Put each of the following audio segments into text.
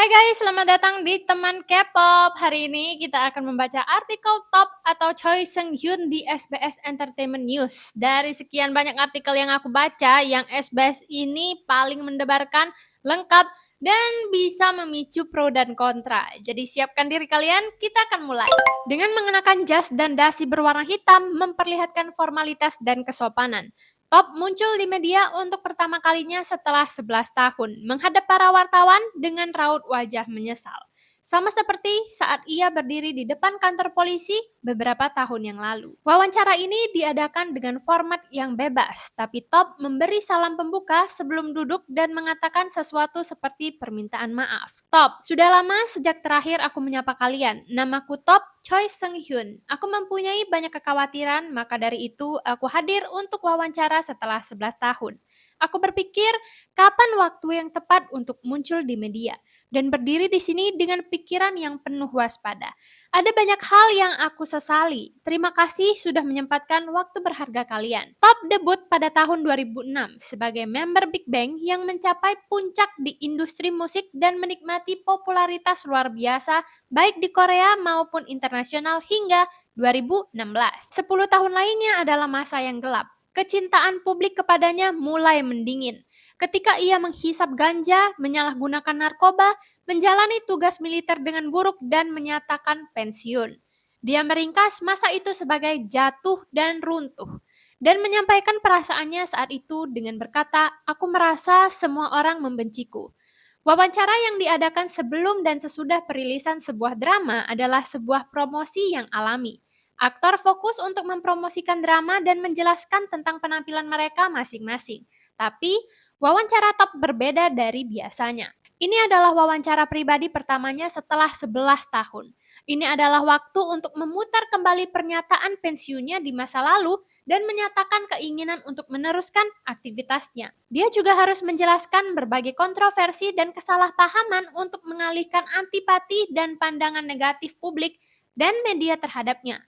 Hai guys, selamat datang di Teman K-pop. Hari ini kita akan membaca artikel top atau Choi Seung-hyun di SBS Entertainment News. Dari sekian banyak artikel yang aku baca, yang SBS ini paling mendebarkan, lengkap, dan bisa memicu pro dan kontra. Jadi siapkan diri kalian, kita akan mulai. Dengan mengenakan jas dan dasi berwarna hitam, memperlihatkan formalitas dan kesopanan. Top muncul di media untuk pertama kalinya setelah 11 tahun, menghadap para wartawan dengan raut wajah menyesal. Sama seperti saat ia berdiri di depan kantor polisi beberapa tahun yang lalu. Wawancara ini diadakan dengan format yang bebas, tapi Top memberi salam pembuka sebelum duduk dan mengatakan sesuatu seperti permintaan maaf. Top, sudah lama sejak terakhir aku menyapa kalian. Namaku Top Choi Seung-hyun. Aku mempunyai banyak kekhawatiran, maka dari itu aku hadir untuk wawancara setelah 11 tahun. Aku berpikir, kapan waktu yang tepat untuk muncul di media? Dan berdiri di sini dengan pikiran yang penuh waspada. Ada banyak hal yang aku sesali. Terima kasih sudah menyempatkan waktu berharga kalian. Top debut pada tahun 2006 sebagai member Big Bang yang mencapai puncak di industri musik dan menikmati popularitas luar biasa baik di Korea maupun internasional hingga 2016. 10 tahun lainnya adalah masa yang gelap. Kecintaan publik kepadanya mulai mendingin. Ketika ia menghisap ganja, menyalahgunakan narkoba, menjalani tugas militer dengan buruk dan menyatakan pensiun. Dia meringkas masa itu sebagai jatuh dan runtuh dan menyampaikan perasaannya saat itu dengan berkata, "Aku merasa semua orang membenciku." Wawancara yang diadakan sebelum dan sesudah perilisan sebuah drama adalah sebuah promosi yang alami. Aktor fokus untuk mempromosikan drama dan menjelaskan tentang penampilan mereka masing-masing. Tapi, wawancara Top berbeda dari biasanya. Ini adalah wawancara pribadi pertamanya setelah 11 tahun. Ini adalah waktu untuk memutar kembali pernyataan pensiunnya di masa lalu dan menyatakan keinginan untuk meneruskan aktivitasnya. Dia juga harus menjelaskan berbagai kontroversi dan kesalahpahaman untuk mengalihkan antipati dan pandangan negatif publik dan media terhadapnya.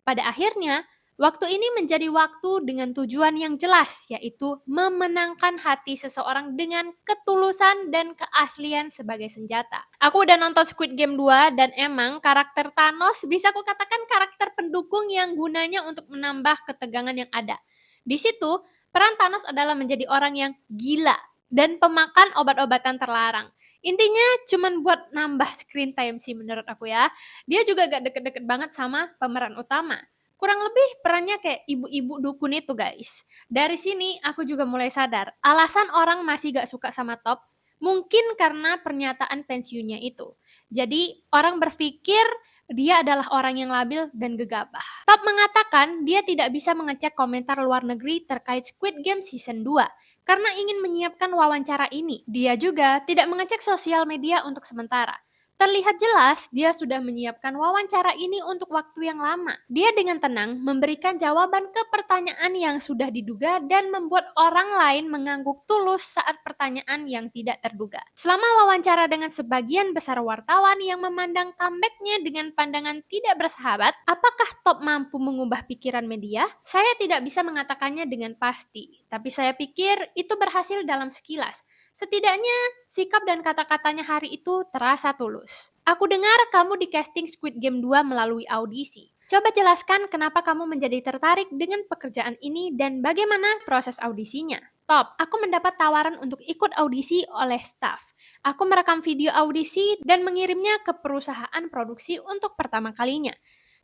Pada akhirnya, waktu ini menjadi waktu dengan tujuan yang jelas, yaitu memenangkan hati seseorang dengan ketulusan dan keaslian sebagai senjata. Aku udah nonton Squid Game 2 dan emang karakter Thanos bisa kukatakan karakter pendukung yang gunanya untuk menambah ketegangan yang ada. Di situ, peran Thanos adalah menjadi orang yang gila dan pemakan obat-obatan terlarang. Intinya cuman buat nambah screen time sih menurut aku ya. Dia juga gak deket-deket banget sama pemeran utama. Kurang lebih perannya kayak ibu-ibu dukun itu guys. Dari sini aku juga mulai sadar, alasan orang masih gak suka sama Top mungkin karena pernyataan pensiunnya itu. Jadi orang berpikir dia adalah orang yang labil dan gegabah. Top mengatakan dia tidak bisa mengecek komentar luar negeri terkait Squid Game Season 2 karena ingin menyiapkan wawancara ini. Dia juga tidak mengecek sosial media untuk sementara. Terlihat jelas dia sudah menyiapkan wawancara ini untuk waktu yang lama. Dia dengan tenang memberikan jawaban ke pertanyaan yang sudah diduga dan membuat orang lain mengangguk tulus saat pertanyaan yang tidak terduga. Selama wawancara dengan sebagian besar wartawan yang memandang comeback-nya dengan pandangan tidak bersahabat, apakah Top mampu mengubah pikiran media? Saya tidak bisa mengatakannya dengan pasti, tapi saya pikir itu berhasil dalam sekilas. Setidaknya, sikap dan kata-katanya hari itu terasa tulus. Aku dengar kamu di casting Squid Game 2 melalui audisi. Coba jelaskan kenapa kamu menjadi tertarik dengan pekerjaan ini dan bagaimana proses audisinya. Top, aku mendapat tawaran untuk ikut audisi oleh staff. Aku merekam video audisi dan mengirimnya ke perusahaan produksi untuk pertama kalinya.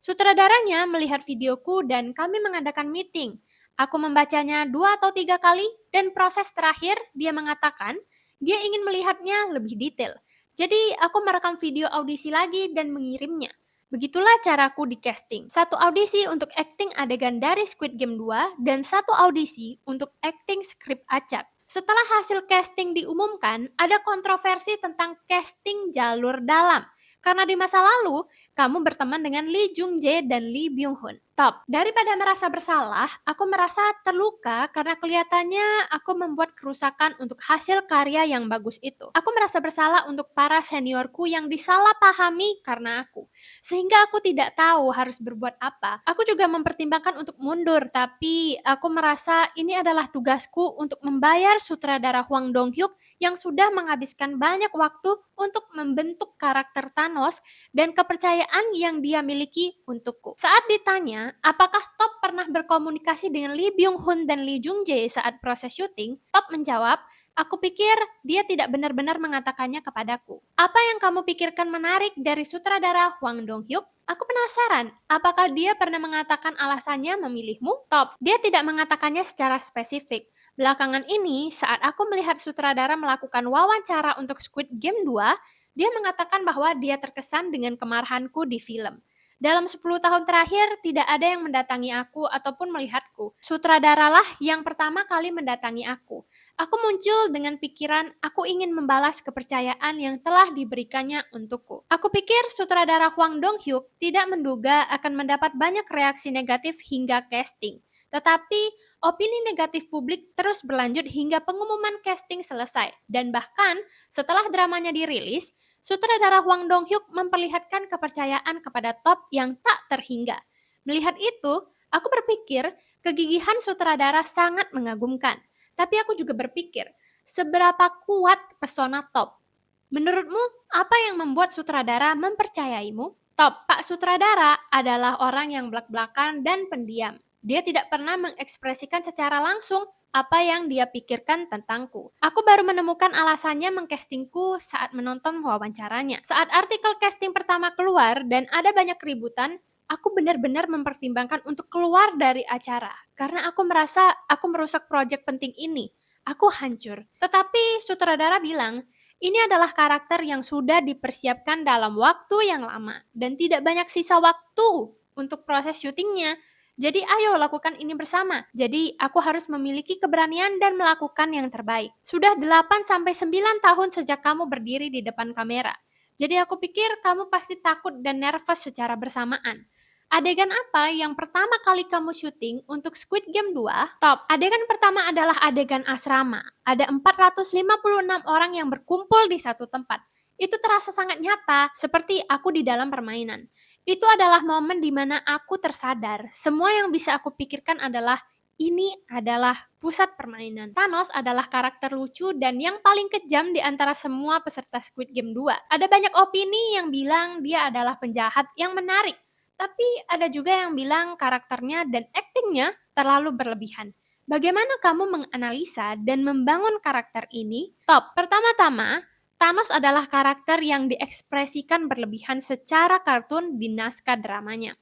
Sutradaranya melihat videoku dan kami mengadakan meeting. Aku membacanya 2 atau 3 kali dan proses terakhir dia mengatakan dia ingin melihatnya lebih detail. Jadi aku merekam video audisi lagi dan mengirimnya. Begitulah caraku di casting. Satu audisi untuk acting adegan dari Squid Game 2 dan satu audisi untuk acting skrip acak. Setelah hasil casting diumumkan, ada kontroversi tentang casting jalur dalam. Karena di masa lalu, kamu berteman dengan Lee Jung Jae dan Lee Byung Hun. Top, daripada merasa bersalah, aku merasa terluka karena kelihatannya aku membuat kerusakan untuk hasil karya yang bagus itu. Aku merasa bersalah untuk para seniorku yang disalahpahami karena aku. Sehingga aku tidak tahu harus berbuat apa. Aku juga mempertimbangkan untuk mundur, tapi aku merasa ini adalah tugasku untuk membayar sutradara Hwang Dong-hyuk yang sudah menghabiskan banyak waktu untuk membentuk karakter Thanos dan kepercayaan yang dia miliki untukku. Saat ditanya, apakah Top pernah berkomunikasi dengan Lee Byung-hun dan Lee Jung-jae saat proses syuting, Top menjawab, aku pikir dia tidak benar-benar mengatakannya kepadaku. Apa yang kamu pikirkan menarik dari sutradara Hwang Dong-hyuk? Aku penasaran, apakah dia pernah mengatakan alasannya memilihmu? Top, dia tidak mengatakannya secara spesifik. Belakangan ini, saat aku melihat sutradara melakukan wawancara untuk Squid Game 2, dia mengatakan bahwa dia terkesan dengan kemarahanku di film. Dalam 10 tahun terakhir, tidak ada yang mendatangi aku ataupun melihatku. Sutradaralah yang pertama kali mendatangi aku. Aku muncul dengan pikiran aku ingin membalas kepercayaan yang telah diberikannya untukku. Aku pikir sutradara Hwang Dong-hyuk tidak menduga akan mendapat banyak reaksi negatif hingga casting. Tetapi, opini negatif publik terus berlanjut hingga pengumuman casting selesai. Dan bahkan, setelah dramanya dirilis, sutradara Hwang Dong-hyuk memperlihatkan kepercayaan kepada Top yang tak terhingga. Melihat itu, aku berpikir kegigihan sutradara sangat mengagumkan. Tapi aku juga berpikir, seberapa kuat pesona Top? Menurutmu, apa yang membuat sutradara mempercayaimu? Top, Pak Sutradara adalah orang yang belak-belakan dan pendiam. Dia tidak pernah mengekspresikan secara langsung apa yang dia pikirkan tentangku. Aku baru menemukan alasannya mengcastingku saat menonton wawancaranya. Saat artikel casting pertama keluar dan ada banyak keributan, aku benar-benar mempertimbangkan untuk keluar dari acara. Karena aku merasa aku merusak proyek penting ini. Aku hancur. Tetapi sutradara bilang, ini adalah karakter yang sudah dipersiapkan dalam waktu yang lama dan tidak banyak sisa waktu untuk proses syutingnya. Jadi ayo lakukan ini bersama. Jadi aku harus memiliki keberanian dan melakukan yang terbaik. Sudah 8-9 tahun sejak kamu berdiri di depan kamera. Jadi aku pikir kamu pasti takut dan nervous secara bersamaan. Adegan apa yang pertama kali kamu syuting untuk Squid Game 2? Top, adegan pertama adalah adegan asrama. Ada 456 orang yang berkumpul di satu tempat. Itu terasa sangat nyata, seperti aku di dalam permainan. Itu adalah momen di mana aku tersadar, semua yang bisa aku pikirkan adalah ini adalah pusat permainan. Thanos adalah karakter lucu dan yang paling kejam di antara semua peserta Squid Game 2. Ada banyak opini yang bilang dia adalah penjahat yang menarik, tapi ada juga yang bilang karakternya dan aktingnya terlalu berlebihan. Bagaimana kamu menganalisa dan membangun karakter ini? Top, pertama-tama, Thanos adalah karakter yang diekspresikan berlebihan secara kartun di naskah dramanya.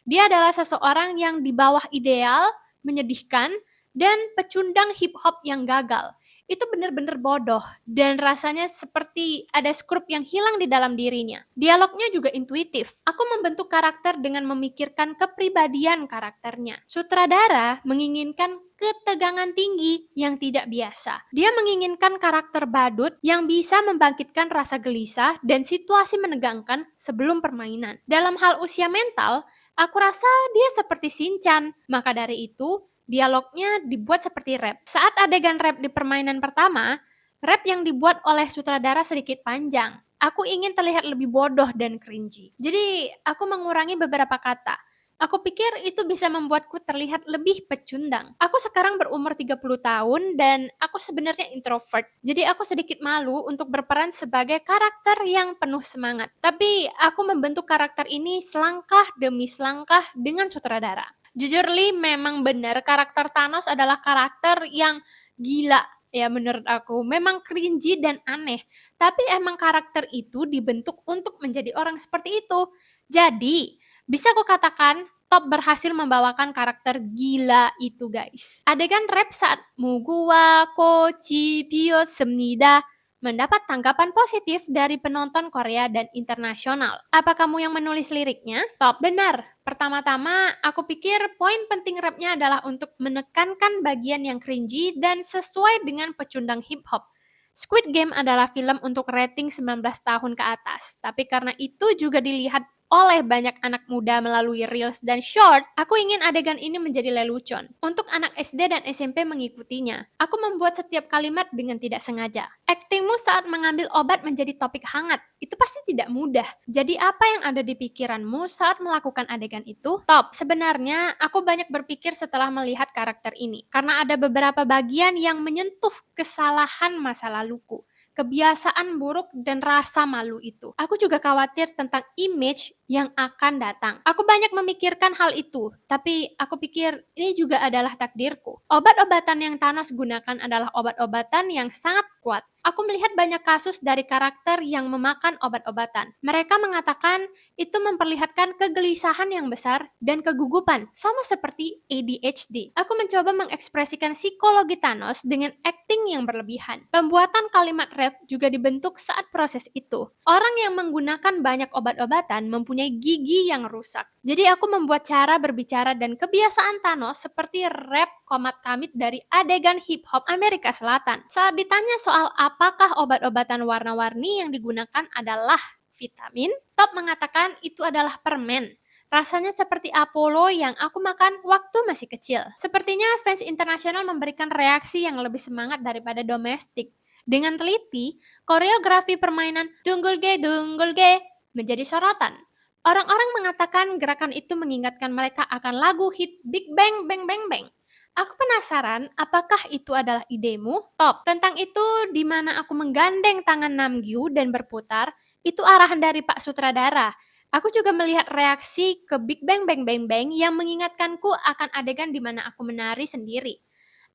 Dia adalah seseorang yang di bawah ideal, menyedihkan, dan pecundang hip-hop yang gagal. Itu benar-benar bodoh dan rasanya seperti ada skrup yang hilang di dalam dirinya. Dialognya juga intuitif. Aku membentuk karakter dengan memikirkan kepribadian karakternya. Sutradara menginginkan ketegangan tinggi yang tidak biasa. Dia menginginkan karakter badut yang bisa membangkitkan rasa gelisah dan situasi menegangkan sebelum permainan. Dalam hal usia mental, aku rasa dia seperti Shinchan. Maka dari itu, dialognya dibuat seperti rap. Saat adegan rap di permainan pertama, rap yang dibuat oleh sutradara sedikit panjang. Aku ingin terlihat lebih bodoh dan cringy. Jadi, aku mengurangi beberapa kata. Aku pikir itu bisa membuatku terlihat lebih pecundang. Aku sekarang berumur 30 tahun dan aku sebenarnya introvert. Jadi aku sedikit malu untuk berperan sebagai karakter yang penuh semangat. Tapi aku membentuk karakter ini selangkah demi selangkah dengan sutradara. Jujur Lee, memang benar karakter Thanos adalah karakter yang gila. Ya menurut aku, memang cringy dan aneh. Tapi emang karakter itu dibentuk untuk menjadi orang seperti itu. Jadi, bisa aku katakan Top berhasil membawakan karakter gila itu guys. Adegan rap saat Muguwa Kochi Semnida mendapat tanggapan positif dari penonton Korea dan internasional. Apa kamu yang menulis liriknya? Top, benar. Pertama-tama, aku pikir poin penting rapnya adalah untuk menekankan bagian yang cringy dan sesuai dengan pecundang hip-hop. Squid Game adalah film untuk rating 19 tahun ke atas, tapi karena itu juga dilihat oleh banyak anak muda melalui Reels dan Short, aku ingin adegan ini menjadi lelucon. Untuk anak SD dan SMP mengikutinya, aku membuat setiap kalimat dengan tidak sengaja. Aktingmu saat mengambil obat menjadi topik hangat, itu pasti tidak mudah. Jadi apa yang ada di pikiranmu saat melakukan adegan itu? Top, sebenarnya aku banyak berpikir setelah melihat karakter ini, karena ada beberapa bagian yang menyentuh kesalahan masa laluku, kebiasaan buruk dan rasa malu itu. Aku juga khawatir tentang image yang akan datang. Aku banyak memikirkan hal itu, tapi aku pikir ini juga adalah takdirku. Obat-obatan yang Thanos gunakan adalah obat-obatan yang sangat kuat. Aku melihat banyak kasus dari karakter yang memakan obat-obatan. Mereka mengatakan itu memperlihatkan kegelisahan yang besar dan kegugupan, sama seperti ADHD. Aku mencoba mengekspresikan psikologi Thanos dengan acting yang berlebihan. Pembuatan kalimat rap juga dibentuk saat proses itu. Orang yang menggunakan banyak obat-obatan mempunyai gigi yang rusak. Jadi aku membuat cara berbicara dan kebiasaan Thanos seperti rap komat kamit dari adegan hip hop Amerika Selatan. Saat ditanya soal apakah obat-obatan warna-warni yang digunakan adalah vitamin, Top mengatakan itu adalah permen. Rasanya seperti Apollo yang aku makan waktu masih kecil. Sepertinya fans internasional memberikan reaksi yang lebih semangat daripada domestik. Dengan teliti, koreografi permainan Dunggul Ge menjadi sorotan. Orang-orang mengatakan gerakan itu mengingatkan mereka akan lagu hit Big Bang Bang Bang Bang. Aku penasaran apakah itu adalah idemu? Top, tentang itu di mana aku menggandeng tangan Namgyu dan berputar, itu arahan dari Pak Sutradara. Aku juga melihat reaksi ke Big Bang Bang Bang Bang yang mengingatkanku akan adegan di mana aku menari sendiri.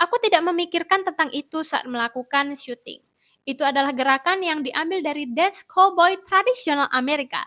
Aku tidak memikirkan tentang itu saat melakukan syuting. Itu adalah gerakan yang diambil dari dance cowboy tradisional Amerika.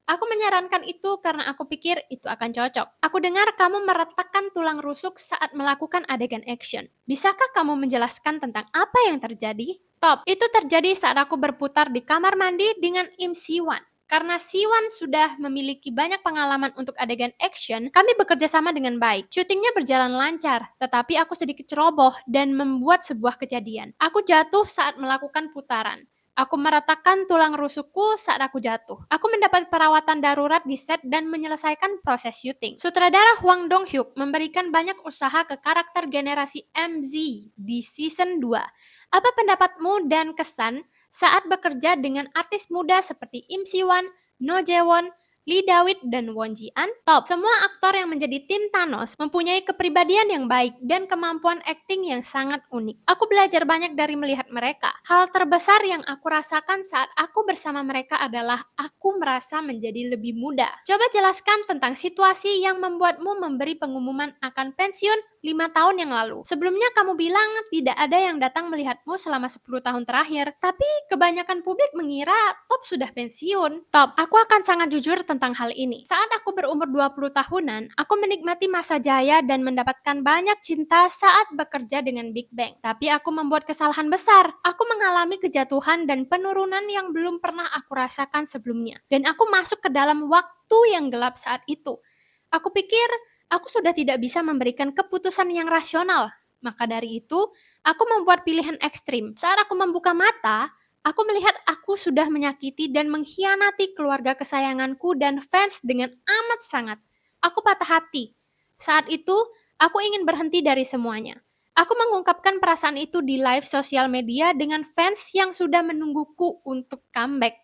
Aku menyarankan itu karena aku pikir itu akan cocok. Aku dengar kamu meretakkan tulang rusuk saat melakukan adegan action. Bisakah kamu menjelaskan tentang apa yang terjadi? Top, itu terjadi saat aku berputar di kamar mandi dengan Im Siwan. Karena Siwan sudah memiliki banyak pengalaman untuk adegan action, kami bekerja sama dengan baik. Syutingnya berjalan lancar, tetapi aku sedikit ceroboh dan membuat sebuah kejadian. Aku jatuh saat melakukan putaran. Aku meratakan tulang rusukku saat aku jatuh. Aku mendapat perawatan darurat di set dan menyelesaikan proses syuting. Sutradara Hwang Dong-hyuk memberikan banyak usaha ke karakter generasi MZ di season 2. Apa pendapatmu dan kesan saat bekerja dengan artis muda seperti Im Siwan, No Jae-won, Lee Dawit, dan Won Ji-an? Top. Semua aktor yang menjadi tim Thanos mempunyai kepribadian yang baik dan kemampuan akting yang sangat unik. Aku belajar banyak dari melihat mereka. Hal terbesar yang aku rasakan saat aku bersama mereka adalah aku merasa menjadi lebih muda. Coba jelaskan tentang situasi yang membuatmu memberi pengumuman akan pensiun 5 tahun yang lalu. Sebelumnya kamu bilang tidak ada yang datang melihatmu selama 10 tahun terakhir, tapi kebanyakan publik mengira Top sudah pensiun. Top, aku akan sangat jujur tentang hal ini. Saat aku berumur 20 tahunan, aku menikmati masa jaya dan mendapatkan banyak cinta saat bekerja dengan Big Bang. Tapi aku membuat kesalahan besar. Aku mengalami kejatuhan dan penurunan yang belum pernah aku rasakan sebelumnya. Dan aku masuk ke dalam waktu yang gelap saat itu. Aku pikir aku sudah tidak bisa memberikan keputusan yang rasional. Maka dari itu, aku membuat pilihan ekstrim. Saat aku membuka mata, aku melihat aku sudah menyakiti dan mengkhianati keluarga kesayanganku dan fans dengan amat sangat. Aku patah hati. Saat itu, aku ingin berhenti dari semuanya. Aku mengungkapkan perasaan itu di live sosial media dengan fans yang sudah menungguku untuk comeback.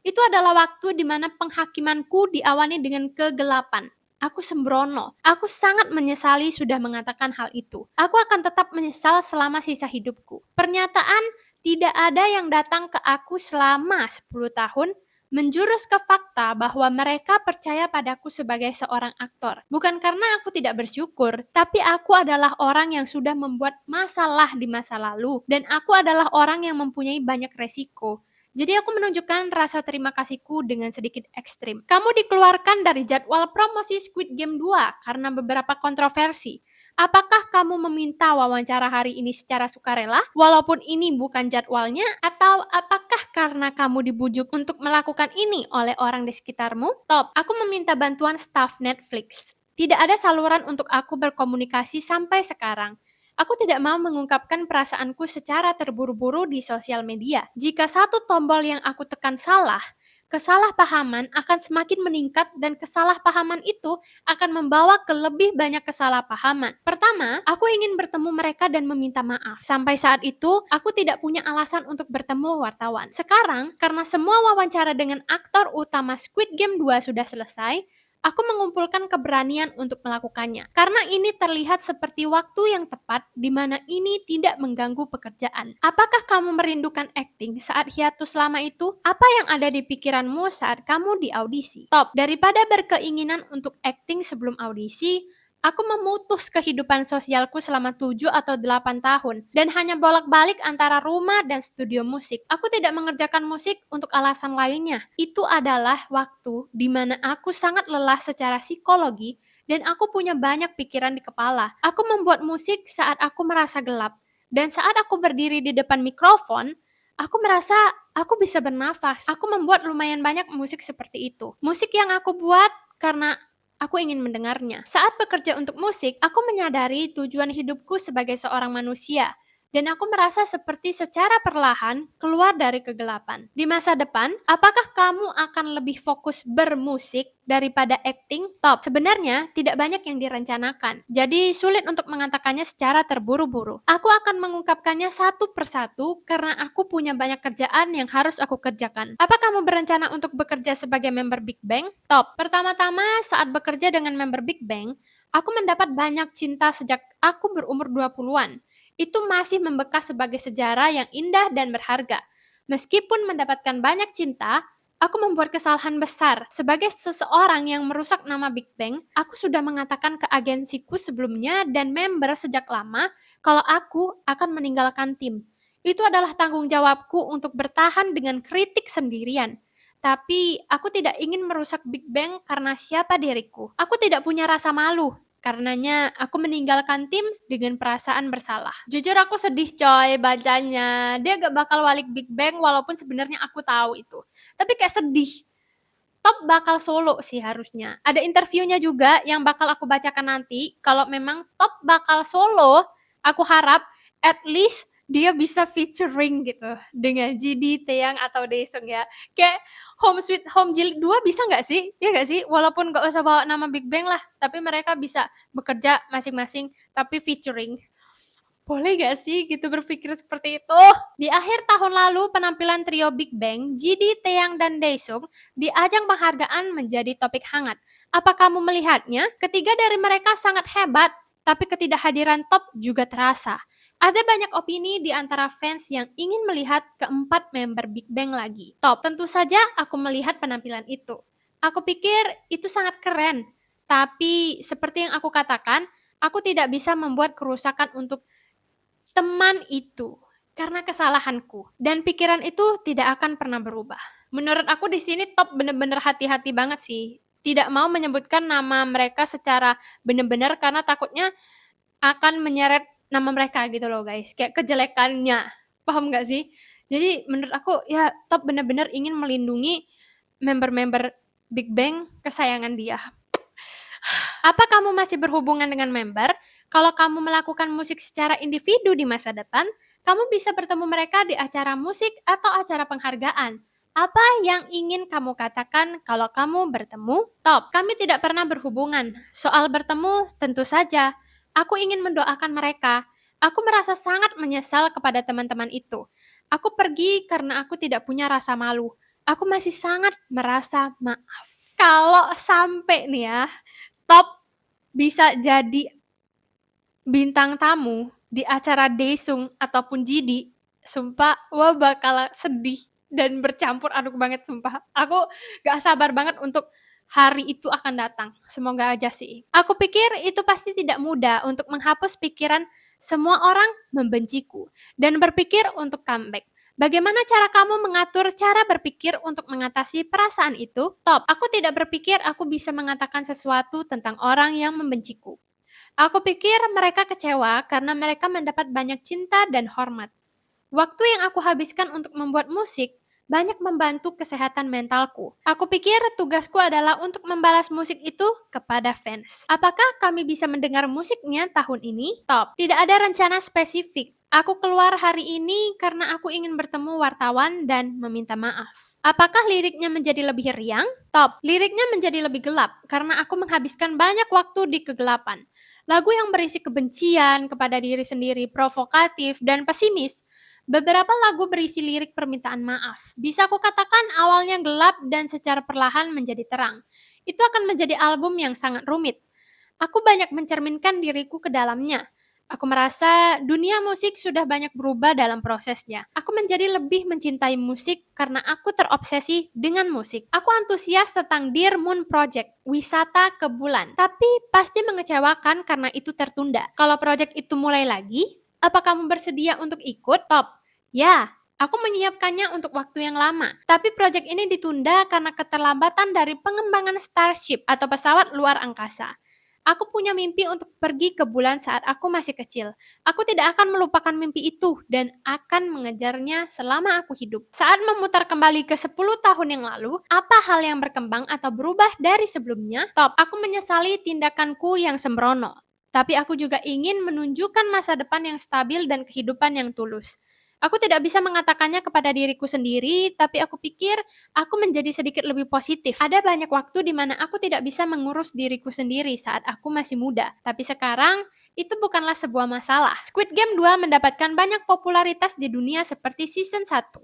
Itu adalah waktu di mana penghakimanku diawali dengan kegelapan. Aku sembrono. Aku sangat menyesali sudah mengatakan hal itu. Aku akan tetap menyesal selama sisa hidupku. Pernyataan tidak ada yang datang ke aku selama 10 tahun menjurus ke fakta bahwa mereka percaya padaku sebagai seorang aktor. Bukan karena aku tidak bersyukur, tapi aku adalah orang yang sudah membuat masalah di masa lalu dan aku adalah orang yang mempunyai banyak resiko. Jadi aku menunjukkan rasa terima kasihku dengan sedikit ekstrim. Kamu dikeluarkan dari jadwal promosi Squid Game 2 karena beberapa kontroversi. Apakah kamu meminta wawancara hari ini secara sukarela, walaupun ini bukan jadwalnya, atau apakah karena kamu dibujuk untuk melakukan ini oleh orang di sekitarmu? Top, aku meminta bantuan staf Netflix. Tidak ada saluran untuk aku berkomunikasi sampai sekarang. Aku tidak mau mengungkapkan perasaanku secara terburu-buru di sosial media. Jika satu tombol yang aku tekan salah, kesalahpahaman akan semakin meningkat dan kesalahpahaman itu akan membawa ke lebih banyak kesalahpahaman. Pertama, aku ingin bertemu mereka dan meminta maaf. Sampai saat itu, aku tidak punya alasan untuk bertemu wartawan. Sekarang, karena semua wawancara dengan aktor utama Squid Game 2 sudah selesai, aku mengumpulkan keberanian untuk melakukannya. Karena ini terlihat seperti waktu yang tepat di mana ini tidak mengganggu pekerjaan. Apakah kamu merindukan akting saat hiatus selama itu? Apa yang ada di pikiranmu saat kamu di audisi? Top, daripada berkeinginan untuk akting sebelum audisi, aku memutus kehidupan sosialku selama 7 atau 8 tahun dan hanya bolak-balik antara rumah dan studio musik. Aku tidak mengerjakan musik untuk alasan lainnya. Itu adalah waktu di mana aku sangat lelah secara psikologi dan aku punya banyak pikiran di kepala. Aku membuat musik saat aku merasa gelap. Dan saat aku berdiri di depan mikrofon, aku merasa aku bisa bernafas. Aku membuat lumayan banyak musik seperti itu. Musik yang aku buat karena aku ingin mendengarnya. Saat bekerja untuk musik, aku menyadari tujuan hidupku sebagai seorang manusia. Dan aku merasa seperti secara perlahan keluar dari kegelapan. Di masa depan, apakah kamu akan lebih fokus bermusik daripada acting? Top, sebenarnya tidak banyak yang direncanakan. Jadi sulit untuk mengatakannya secara terburu-buru. Aku akan mengungkapkannya satu persatu karena aku punya banyak kerjaan yang harus aku kerjakan. Apa kamu berencana untuk bekerja sebagai member Big Bang? Top, pertama-tama saat bekerja dengan member Big Bang, aku mendapat banyak cinta sejak aku berumur 20-an. Itu masih membekas sebagai sejarah yang indah dan berharga. Meskipun mendapatkan banyak cinta, aku membuat kesalahan besar. Sebagai seseorang yang merusak nama Big Bang, aku sudah mengatakan ke agensiku sebelumnya dan member sejak lama kalau aku akan meninggalkan tim. Itu adalah tanggung jawabku untuk bertahan dengan kritik sendirian. Tapi aku tidak ingin merusak Big Bang karena siapa diriku. Aku tidak punya rasa malu. Karenanya aku meninggalkan tim dengan perasaan bersalah. Jujur aku sedih coy bacanya. Dia gak bakal balik Big Bang walaupun sebenarnya aku tahu itu. Tapi kayak sedih. Top bakal solo sih harusnya. Ada interviewnya juga yang bakal aku bacakan nanti. Kalau memang Top bakal solo, aku harap at least dia bisa featuring gitu dengan GD, Taeyang atau Daesung ya. Kayak Home Sweet Home Jilid 2 bisa nggak sih? Ya nggak sih? Walaupun nggak usah bawa nama Big Bang lah, tapi mereka bisa bekerja masing-masing tapi featuring. Boleh gak sih gitu berpikir seperti itu? Di akhir tahun lalu, penampilan trio Big Bang, GD, Taeyang, dan Daesung di ajang penghargaan menjadi topik hangat. Apa kamu melihatnya? Ketiga dari mereka sangat hebat, tapi ketidakhadiran Top juga terasa. Ada banyak opini di antara fans yang ingin melihat keempat member Big Bang lagi. Top, tentu saja aku melihat penampilan itu. Aku pikir itu sangat keren, tapi seperti yang aku katakan, aku tidak bisa membuat kerusakan untuk teman itu karena kesalahanku dan pikiran itu tidak akan pernah berubah. Menurut aku di sini Top bener-bener hati-hati banget sih. Tidak mau menyebutkan nama mereka secara benar-benar karena takutnya akan menyeret nama mereka gitu loh guys. Kayak kejelekannya. Paham gak sih? Jadi menurut aku ya Top bener-bener ingin melindungi member-member Big Bang kesayangan dia. Apa kamu masih berhubungan dengan member? Kalau kamu melakukan musik secara individu di masa depan, kamu bisa bertemu mereka di acara musik atau acara penghargaan. Apa yang ingin kamu katakan kalau kamu bertemu? Top, kami tidak pernah berhubungan. Soal bertemu, tentu saja. Aku ingin mendoakan mereka. Aku merasa sangat menyesal kepada teman-teman itu. Aku pergi karena aku tidak punya rasa malu. Aku masih sangat merasa maaf. Kalau sampai nih ya, Top bisa jadi bintang tamu di acara Daesung ataupun GD, sumpah wah bakal sedih dan bercampur aduk banget sumpah. Aku gak sabar banget untuk hari itu akan datang. Semoga aja sih. Aku pikir itu pasti tidak mudah untuk menghapus pikiran semua orang membenciku dan berpikir untuk comeback. Bagaimana cara kamu mengatur cara berpikir untuk mengatasi perasaan itu? Top, aku tidak berpikir aku bisa mengatakan sesuatu tentang orang yang membenciku. Aku pikir mereka kecewa karena mereka mendapat banyak cinta dan hormat. Waktu yang aku habiskan untuk membuat musik banyak membantu kesehatan mentalku. Aku pikir tugasku adalah untuk membalas musik itu kepada fans. Apakah kami bisa mendengar musiknya tahun ini? Top. Tidak ada rencana spesifik. Aku keluar hari ini karena aku ingin bertemu wartawan dan meminta maaf. Apakah liriknya menjadi lebih riang? Top. Liriknya menjadi lebih gelap karena aku menghabiskan banyak waktu di kegelapan. Lagu yang berisi kebencian kepada diri sendiri, provokatif, dan pesimis. Beberapa lagu berisi lirik permintaan maaf. Bisa aku katakan awalnya gelap dan secara perlahan menjadi terang. Itu akan menjadi album yang sangat rumit. Aku banyak mencerminkan diriku ke dalamnya. Aku merasa dunia musik sudah banyak berubah dalam prosesnya. Aku menjadi lebih mencintai musik karena aku terobsesi dengan musik. Aku antusias tentang Dear Moon Project, wisata ke bulan. Tapi pasti mengecewakan karena itu tertunda. Kalau project itu mulai lagi, apa kamu bersedia untuk ikut? Top. Ya, aku menyiapkannya untuk waktu yang lama. Tapi project ini ditunda karena keterlambatan dari pengembangan Starship atau pesawat luar angkasa. Aku punya mimpi untuk pergi ke bulan saat aku masih kecil. Aku tidak akan melupakan mimpi itu dan akan mengejarnya selama aku hidup. Saat memutar kembali ke 10 tahun yang lalu, apa hal yang berkembang atau berubah dari sebelumnya? Top, aku menyesali tindakanku yang sembrono. Tapi aku juga ingin menunjukkan masa depan yang stabil dan kehidupan yang tulus. Aku tidak bisa mengatakannya kepada diriku sendiri, tapi aku pikir aku menjadi sedikit lebih positif. Ada banyak waktu di mana aku tidak bisa mengurus diriku sendiri saat aku masih muda. Tapi sekarang, itu bukanlah sebuah masalah. Squid Game 2 mendapatkan banyak popularitas di dunia seperti season 1.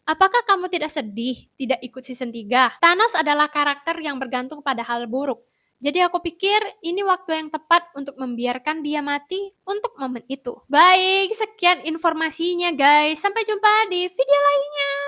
Apakah kamu tidak sedih tidak ikut season 3? Thanos adalah karakter yang bergantung pada hal buruk. Jadi aku pikir ini waktu yang tepat untuk membiarkan dia mati untuk momen itu. Baik, sekian informasinya guys. Sampai jumpa di video lain.